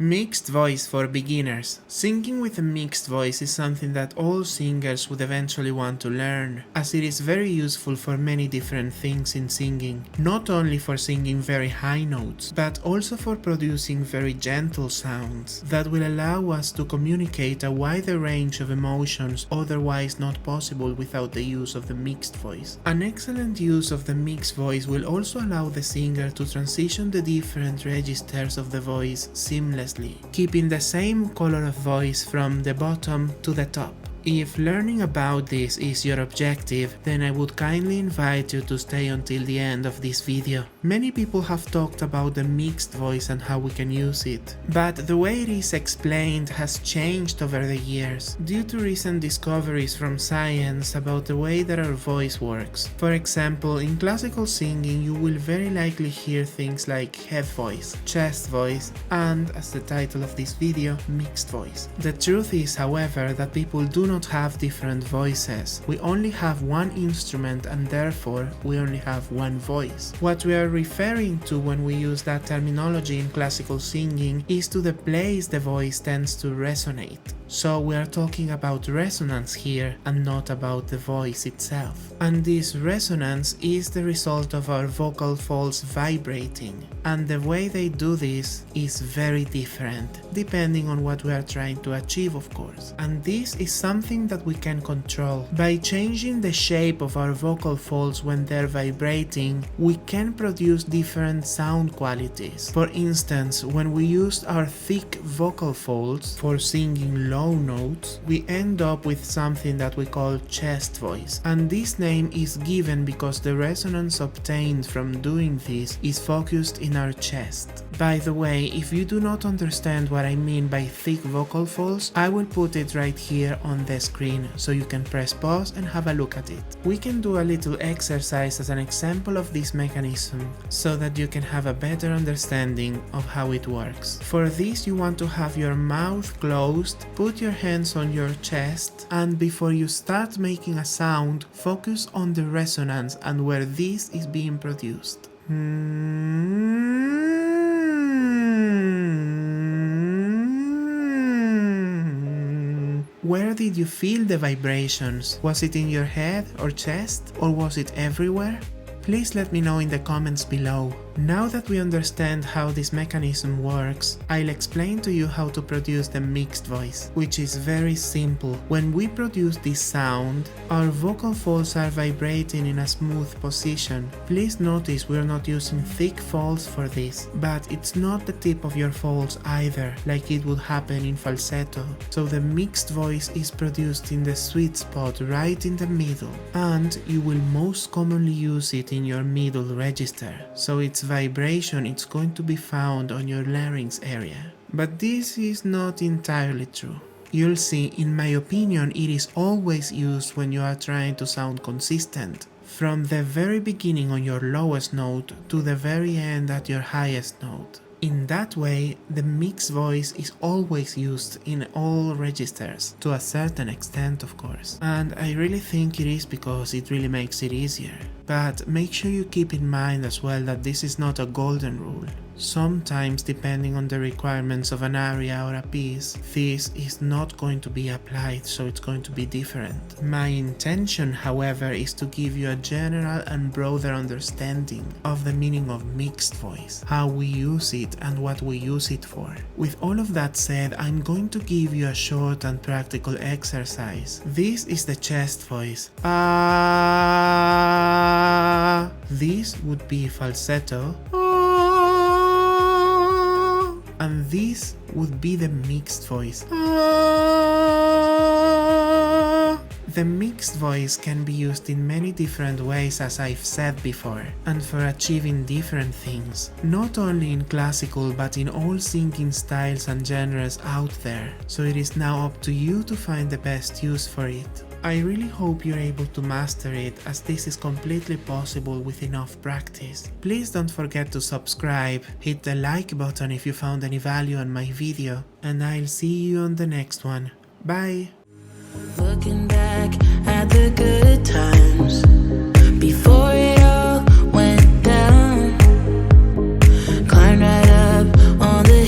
Mixed voice for beginners. Singing with a mixed voice is something that all singers would eventually want to learn, as it is very useful for many different things in singing. Not only for singing very high notes, but also for producing very gentle sounds that will allow us to communicate a wider range of emotions otherwise not possible without the use of the mixed voice. An excellent use of the mixed voice will also allow the singer to transition the different registers of the voice seamlessly, keeping the same color of voice from the bottom to the top. If learning about this is your objective, then I would kindly invite you to stay until the end of this video. Many people have talked about the mixed voice and how we can use it, but the way it is explained has changed over the years due to recent discoveries from science about the way that our voice works. For example, in classical singing you will very likely hear things like head voice, chest voice, and, as the title of this video, mixed voice. The truth is, however, that people do not have different voices. We only have one instrument and therefore we only have one voice. What we are referring to when we use that terminology in classical singing is to the place the voice tends to resonate. So we are talking about resonance here and not about the voice itself. And this resonance is the result of our vocal folds vibrating. And the way they do this is very different, depending on what we are trying to achieve, of course. And this is something that we can control. By changing the shape of our vocal folds when they're vibrating, we can produce different sound qualities. For instance, when we use our thick vocal folds for singing low notes, we end up with something that we call chest voice. And this name is given because the resonance obtained from doing this is focused in our chest. By the way, if you do not understand what I mean by thick vocal folds, I will put it right here on the screen so you can press pause and have a look at it. We can do a little exercise as an example of this mechanism so that you can have a better understanding of how it works. For this, you want to have your mouth closed, put your hands on your chest, and before you start making a sound, focus on the resonance and where this is being produced. Where did you feel the vibrations? Was it in your head or chest, or was it everywhere? Please let me know in the comments below. Now that we understand how this mechanism works, I'll explain to you how to produce the mixed voice, which is very simple. When we produce this sound, our vocal folds are vibrating in a smooth position. Please notice we're not using thick folds for this, but it's not the tip of your folds either, like it would happen in falsetto. So the mixed voice is produced in the sweet spot right in the middle, and you will most commonly use it in your middle register. So its vibration is going to be found on your larynx area. But this is not entirely true. You'll see, in my opinion, it is always used when you are trying to sound consistent, from the very beginning on your lowest note to the very end at your highest note. In that way, the mixed voice is always used in all registers, to a certain extent of course. And I really think it is because it really makes it easier. But make sure you keep in mind as well that this is not a golden rule. Sometimes, depending on the requirements of an aria or a piece, this is not going to be applied, so it's going to be different. My intention, however, is to give you a general and broader understanding of the meaning of mixed voice, how we use it and what we use it for. With all of that said, I'm going to give you a short and practical exercise. This is the chest voice. This would be falsetto. And this would be the mixed voice. The mixed voice can be used in many different ways, as I've said before, and for achieving different things, not only in classical but in all singing styles and genres out there, so it is now up to you to find the best use for it. I really hope you're able to master it, as this is completely possible with enough practice. Please don't forget to subscribe, hit the like button if you found any value on my video, and I'll see you on the next one. Bye! Looking back at the good times before